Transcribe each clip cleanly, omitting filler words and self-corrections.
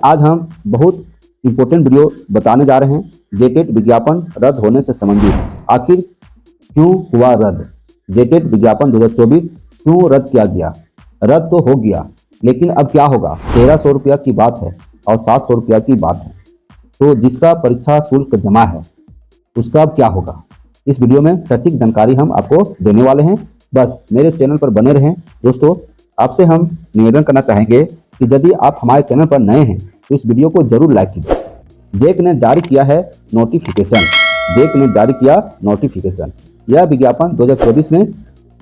आज हम बहुत इम्पोर्टेंट वीडियो बताने जा रहे हैं। जेटेट विज्ञापन रद्द होने से संबंधित आखिर क्यों हुआ रद्द, जेटेट विज्ञापन 2024 क्यों रद्द किया गया। रद्द तो हो गया, लेकिन अब क्या होगा। 1300 रुपया की बात है और 700 रुपया की बात है, तो जिसका परीक्षा शुल्क जमा है उसका अब क्या होगा। इस वीडियो में सटीक जानकारी हम आपको देने वाले हैं। बस मेरे चैनल पर बने रहें। दोस्तों, आपसे हम निवेदन करना चाहेंगे कि यदि आप हमारे चैनल पर नए हैं तो इस वीडियो को जरूर लाइक कीजिए। जेक ने जारी किया है नोटिफिकेशन। जेक ने जारी किया नोटिफिकेशन। यह विज्ञापन 2024 में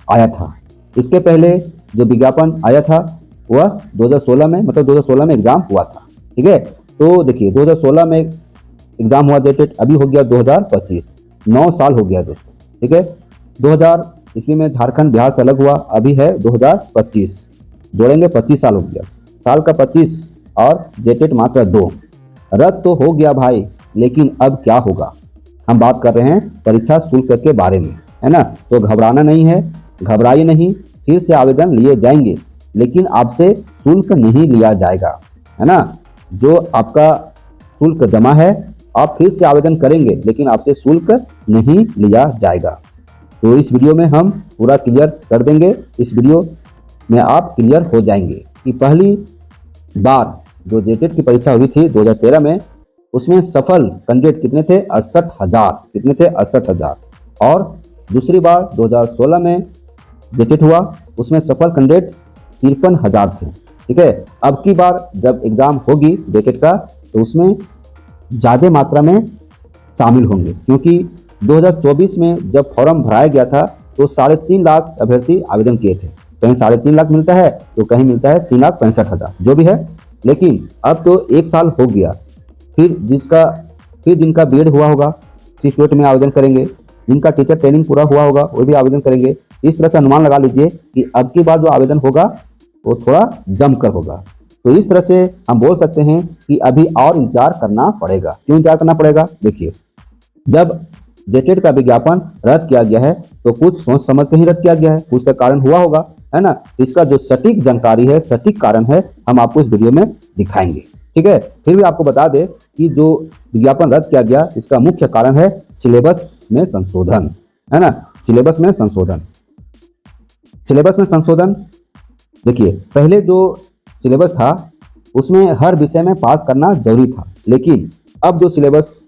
आया था। इसके पहले जो विज्ञापन आया था वह 2016 में, मतलब 2016 में एग्जाम हुआ था। ठीक है, तो देखिए 2016 में एग्जाम हुआ जेटेट, अभी हो गया 2025, 9 साल हो गया दोस्तों। ठीक है, 2000 ईस्वी में झारखंड बिहार से अलग हुआ, अभी है 2025, जोड़ेंगे 25 साल हो गया। साल का 25 और जेटेट मात्र 2। रद्द तो हो गया भाई, लेकिन अब क्या होगा। हम बात कर रहे हैं परीक्षा शुल्क के बारे में, है ना। तो घबराना नहीं है, घबराइए नहीं। फिर से आवेदन लिए जाएंगे, लेकिन आपसे शुल्क नहीं लिया जाएगा, है ना। जो आपका शुल्क जमा है आप फिर से आवेदन करेंगे, लेकिन आपसे शुल्क नहीं लिया जाएगा। तो इस वीडियो में हम पूरा क्लियर कर देंगे। इस वीडियो में आप क्लियर हो जाएंगे कि पहली बार जो जेटेट की परीक्षा हुई थी 2013 में, उसमें सफल कैंडिडेट कितने थे, 68,000। कितने थे, 68,000। और दूसरी बार 2016 में जेटेट हुआ, उसमें सफल कैंडिडेट 53,000 थे। ठीक है, अब की बार जब एग्जाम होगी जेटेट का तो उसमें ज़्यादा मात्रा में शामिल होंगे, क्योंकि 2024 में जब फॉर्म भराया गया था तो 3.5 लाख अभ्यर्थी आवेदन किए थे। कहीं 3.5 लाख मिलता है तो कहीं मिलता है 3,65,000, जो भी है। लेकिन अब तो 1 साल हो गया, फिर जिनका बीएड हुआ होगा इसी स्टेट में आवेदन करेंगे, जिनका टीचर ट्रेनिंग पूरा हुआ होगा वो भी आवेदन करेंगे। इस तरह से अनुमान लगा लीजिए कि अब की बार जो आवेदन होगा वो थोड़ा जमकर होगा। तो इस तरह से हम बोल सकते हैं कि अभी और इंतजार करना पड़ेगा। क्यों इंतजार करना पड़ेगा, देखिए जब जेटेट का विज्ञापन रद्द किया गया है तो कुछ सोच समझ के ही रद्द किया गया है, कुछ तो कारण हुआ होगा, है ना। इसका जो सटीक जानकारी है, सटीक कारण है, हम आपको इस वीडियो में दिखाएंगे। ठीक है, फिर भी आपको बता दें कि जो विज्ञापन रद्द किया गया इसका मुख्य कारण है सिलेबस में संशोधन, है ना। सिलेबस में संशोधन, सिलेबस में संशोधन। देखिए पहले जो सिलेबस था उसमें हर विषय में पास करना जरूरी था, लेकिन अब जो सिलेबस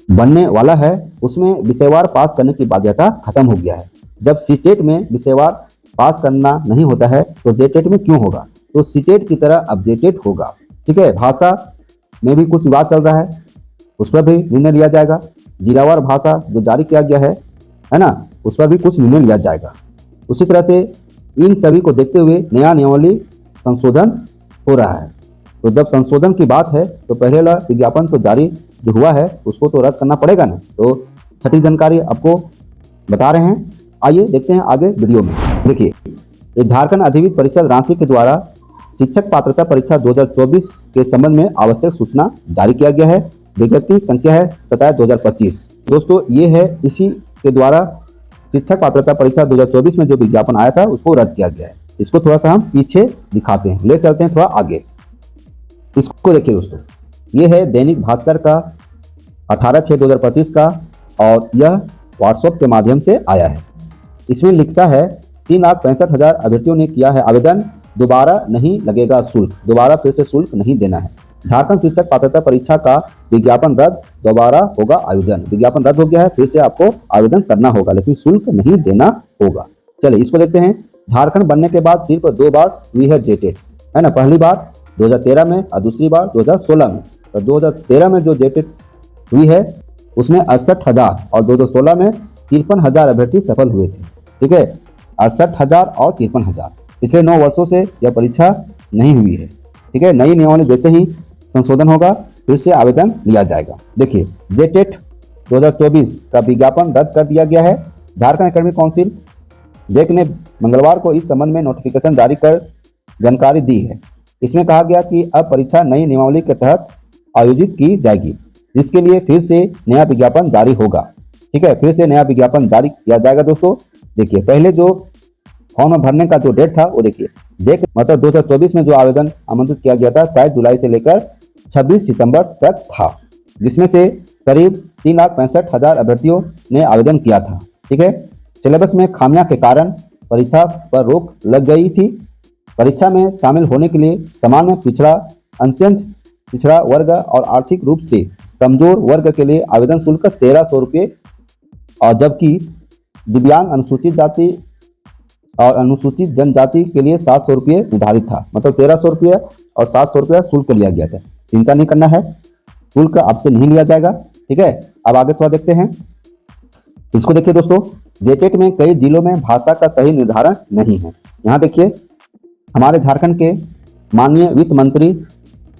बनने वाला है उसमें विषयवार पास करने की बाध्यता खत्म हो गया है। जब सीटेट में विषयवार पास करना नहीं होता है तो जेटेट में क्यों होगा। तो सीटेट की तरह अब जेटेट होगा। ठीक है, भाषा में भी कुछ विवाद चल रहा है, उस पर भी निर्णय लिया जाएगा। जिलावार भाषा जो जारी किया गया है ना, उस पर भी कुछ निर्णय लिया जाएगा। उसी तरह से इन सभी को देखते हुए नया नियमावली संशोधन हो रहा है। तो जब संशोधन की बात है तो पहले वाला विज्ञापन तो जारी जो हुआ है उसको तो रद्द करना पड़ेगा ना। तो सटीक जानकारी आपको बता रहे हैं। आइए देखते हैं आगे वीडियो में। देखिए, ये झारखंड अधिविद्य परिषद रांची के द्वारा शिक्षक पात्रता परीक्षा 2024 के संबंध में आवश्यक सूचना जारी किया गया है। विज्ञप्ति संख्या है 27/2025। दोस्तों, ये है इसी के द्वारा शिक्षक पात्रता परीक्षा 2024 में जो विज्ञापन आया था उसको रद्द किया गया है। इसको थोड़ा सा हम पीछे दिखाते हैं, ले चलते हैं थोड़ा आगे। इसको देखिए दोस्तों, ये है दैनिक भास्कर का 18/6/2025 का, और यह व्हाट्सएप के माध्यम से आया है। इसमें लिखता है 3,65,000 अभ्यर्थियों ने किया है आवेदन, दोबारा नहीं लगेगा शुल्क, दोबारा फिर से शुल्क नहीं देना है। झारखंड शिक्षक पात्रता परीक्षा का विज्ञापन रद्द, दोबारा होगा आयोजन। विज्ञापन रद्द हो गया है, फिर से आपको आवेदन करना होगा, लेकिन शुल्क नहीं देना होगा। चलिए इसको देखते हैं। झारखंड बनने के बाद सिर्फ 2 बार हुई है जेटेट, है ना। पहली बार 2013 में और दूसरी बार 2016 में। तो 2013 में जो जेटेट हुई है उसमें 68,000 और 2016 में 53,000 अभ्यर्थी सफल हुए थे। ठीक है, 68,000 और 53,000। पिछले 9 वर्षों से यह परीक्षा नहीं हुई है। ठीक है, नई नियमावली जैसे ही संशोधन होगा फिर से आवेदन लिया जाएगा। देखिए, जेटेट 2024 का विज्ञापन रद्द कर दिया गया है। झारखंड एकेडमिक काउंसिल जेक ने मंगलवार को इस संबंध में नोटिफिकेशन जारी कर जानकारी दी है। इसमें कहा गया कि अब परीक्षा नई नियमावली के तहत आयोजित की जाएगी, जिसके लिए फिर से नया विज्ञापन जारी होगा। ठीक है, फिर से नया विज्ञापन जारी किया जाएगा। दोस्तों देखिए, पहले जो फॉर्म भरने का जो डेट था वो देखिए, जेट मतलब 2024 में जो आवेदन आमंत्रित किया गया था 23 जुलाई से लेकर 26 सितंबर तक था, जिसमें से करीब 3,65,000 अभ्यर्थियों ने आवेदन किया था। ठीक है, सिलेबस में खामियां के कारण परीक्षा पर रोक लग गई थी। परीक्षा में शामिल होने के लिए सामान्य पिछड़ा, अत्यंत पिछड़ा वर्ग और आर्थिक रूप से कमजोर वर्ग के लिए आवेदन शुल्क 1,300 रुपये, और जबकि दिव्यांग, अनुसूचित जाति और अनुसूचित जनजाति के लिए 700 रुपये निर्धारित था। मतलब 1,300 रुपये और 700 रुपये शुल्क लिया गया था। चिंता नहीं करना है, शुल्क आपसे नहीं लिया जाएगा। ठीक है, अब आगे थोड़ा देखते हैं इसको। देखिए दोस्तों, जेटेट में कई जिलों में भाषा का सही निर्धारण नहीं है। यहाँ देखिए, हमारे झारखंड के माननीय वित्त मंत्री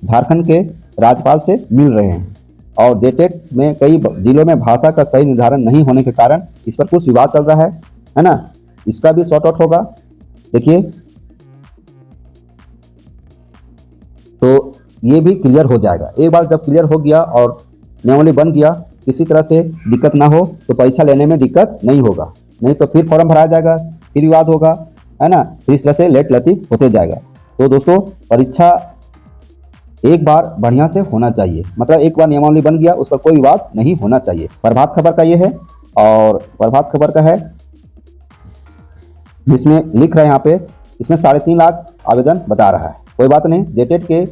झारखंड के राज्यपाल से मिल रहे हैं, और जेटेट में कई जिलों में भाषा का सही निर्धारण नहीं होने के कारण इस पर कुछ विवाद चल रहा है ना। इसका भी सॉर्ट आउट होगा। देखिए, तो ये भी क्लियर हो जाएगा। एक बार जब क्लियर हो गया और नियमावली बन गया, किसी तरह से दिक्कत ना हो, तो परीक्षा लेने में दिक्कत नहीं होगा। नहीं तो फिर फॉर्म भराया जाएगा, फिर विवाद होगा, है ना। फिर इस तरह से लेट लतीफ होते जाएगा। तो दोस्तों, परीक्षा एक बार बढ़िया से होना चाहिए। मतलब एक बार नियमावली बन गया, उस पर कोई विवाद नहीं होना चाहिए। प्रभात खबर का ये है, और प्रभात खबर का है जिसमें लिख रहे हैं यहाँ पे, इसमें 3.5 लाख आवेदन बता रहा है। कोई बात नहीं, जेटेट के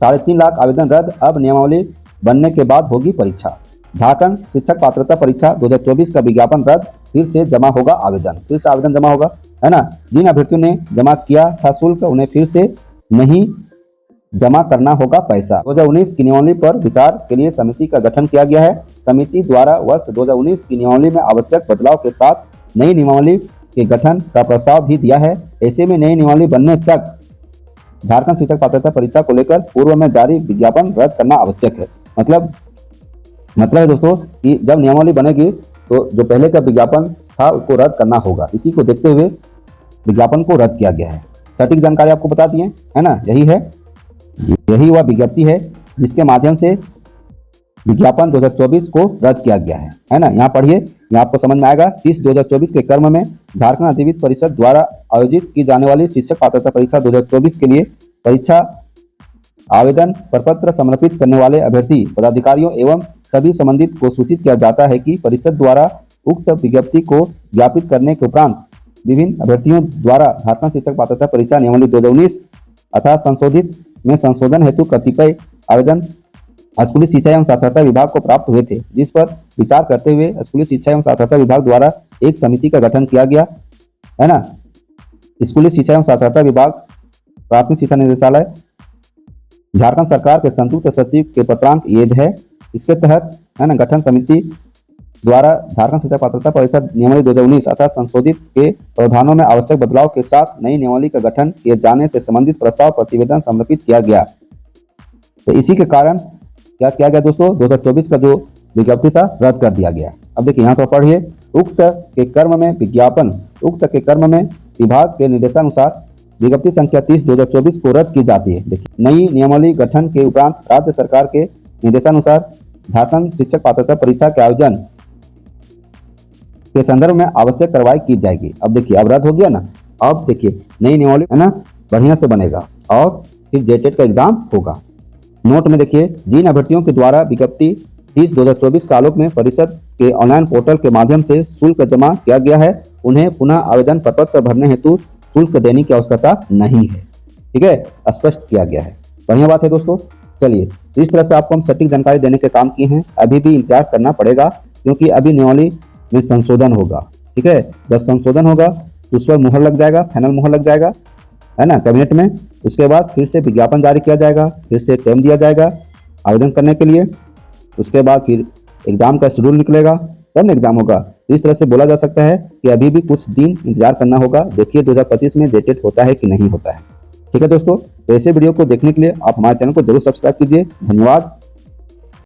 3.5 लाख आवेदन रद्द, अब नियमावली बनने के बाद होगी परीक्षा। झारखंड शिक्षक पात्रता परीक्षा 2024 का विज्ञापन रद्द, फिर से जमा होगा आवेदन, फिर से आवेदन जमा होगा, है ना। जिन अभ्यर्थियों ने जमा किया था शुल्क, उन्हें फिर से नहीं जमा करना होगा पैसा। 2019 की नियमावली पर विचार के लिए समिति का गठन किया गया है। समिति द्वारा वर्ष 2019 की नियमावली में आवश्यक बदलाव के साथ नई नियमावली के गठन का प्रस्ताव भी दिया है। ऐसे में नई नियमावली बनने तक झारखंड शिक्षक पात्रता परीक्षा को लेकर पूर्व में जारी विज्ञापन रद्द करना आवश्यक है। मतलब है दोस्तों कि जब नियमावली बनेगी तो जो पहले का विज्ञापन था उसको रद्द करना होगा। इसी को देखते हुए विज्ञापन को रद्द किया गया है। सटीक जानकारी आपको बता दिए, है ना। यही वह विज्ञप्ति है जिसके माध्यम से विज्ञापन 2024 को रद्द किया गया है ना। यहाँ पढ़िए, यहाँ आपको समझ में आएगा। 30/2024 के क्रम में झारखंड अधिविद्य परिषद द्वारा आयोजित की जाने वाली शिक्षक पात्रता परीक्षा 2024 के लिए परीक्षा आवेदन प्रपत्र समर्पित करने वाले अभ्यर्थी, पदाधिकारियों एवं सभी संबंधित को सूचित किया जाता है कि परिषद द्वारा उक्त विज्ञप्ति को ज्ञापित करने के उपरांत विभिन्न अभ्यर्थियों द्वारा झारखंड शिक्षक पात्रता परीक्षा नियमावली 2019 अथवा संशोधित में संशोधन हेतु कतिपय आवेदन स्कूली शिक्षा एवं साक्षरता विभाग को प्राप्त हुए थे, जिस पर विचार करते हुए स्कूली शिक्षा एवं साक्षरता विभाग द्वारा एक समिति का गठन किया गया, है ना। स्कूली शिक्षा एवं साक्षरता विभाग, प्राथमिक शिक्षा निदेशालय, झारखंड सरकार के संयुक्त सचिव के पत्रांक ये है। इसके तहत, है ना, गठन समिति द्वारा झारखंड शिक्षक पात्रता परीक्षा नियमावली 2019 अथवा संशोधित के प्रावधानों में आवश्यक बदलाव के साथ नई नियमावली का गठन किए जाने से संबंधित प्रस्ताव प्रतिवेदन समर्पित किया गया। तो इसी के कारण क्या किया गया दोस्तों, 2024 का जो विज्ञप्ति था रद्द कर दिया गया। अब देखिए, यहाँ पर पढ़िए, उक्त के क्रम में विभाग के निर्देशानुसार विज्ञप्ति संख्या 30/2024 को रद्द की जाती है। देखिए, नई नियमावली गठन के उपरांत राज्य सरकार के निर्देशानुसार झारखंड शिक्षक पात्रता परीक्षा के आयोजन के संदर्भ में आवश्यक कार्रवाई की जाएगी। अब देखिए, अब रद्द हो गया ना। अब देखिए, नई नियमावली, है ना, बढ़िया से बनेगा और फिर जेटेट का एग्जाम होगा। नोट में देखिए, जिन अभ्यर्थियों के द्वारा विज्ञप्ति 30/2024 के आलोक में परिषद के ऑनलाइन पोर्टल के माध्यम से शुल्क जमा किया गया है, उन्हें पुनः आवेदन प्रपत्र भरने हेतु शुल्क देने की आवश्यकता नहीं है। ठीक है, स्पष्ट किया गया है। बढ़िया बात है दोस्तों। चलिए, इस तरह से आपको हम सटीक जानकारी देने के काम किए हैं। अभी भी इंतजार करना पड़ेगा, क्योंकि अभी नियमावली में संशोधन होगा। ठीक है, जब संशोधन होगा तो उस पर मुहर लग जाएगा, फाइनल मुहर लग जाएगा, है ना, कैबिनेट में। उसके बाद फिर से विज्ञापन जारी किया जाएगा, फिर से टाइम दिया जाएगा आवेदन करने के लिए। उसके बाद फिर एग्जाम का शेड्यूल निकलेगा, तब ना एग्जाम होगा। तो इस तरह से बोला जा सकता है कि अभी भी कुछ दिन इंतजार करना होगा। देखिए 2025 में जेटेट होता है कि नहीं होता है। ठीक है दोस्तों, तो ऐसे वीडियो को देखने के लिए आप हमारे चैनल को जरूर सब्सक्राइब कीजिए। धन्यवाद।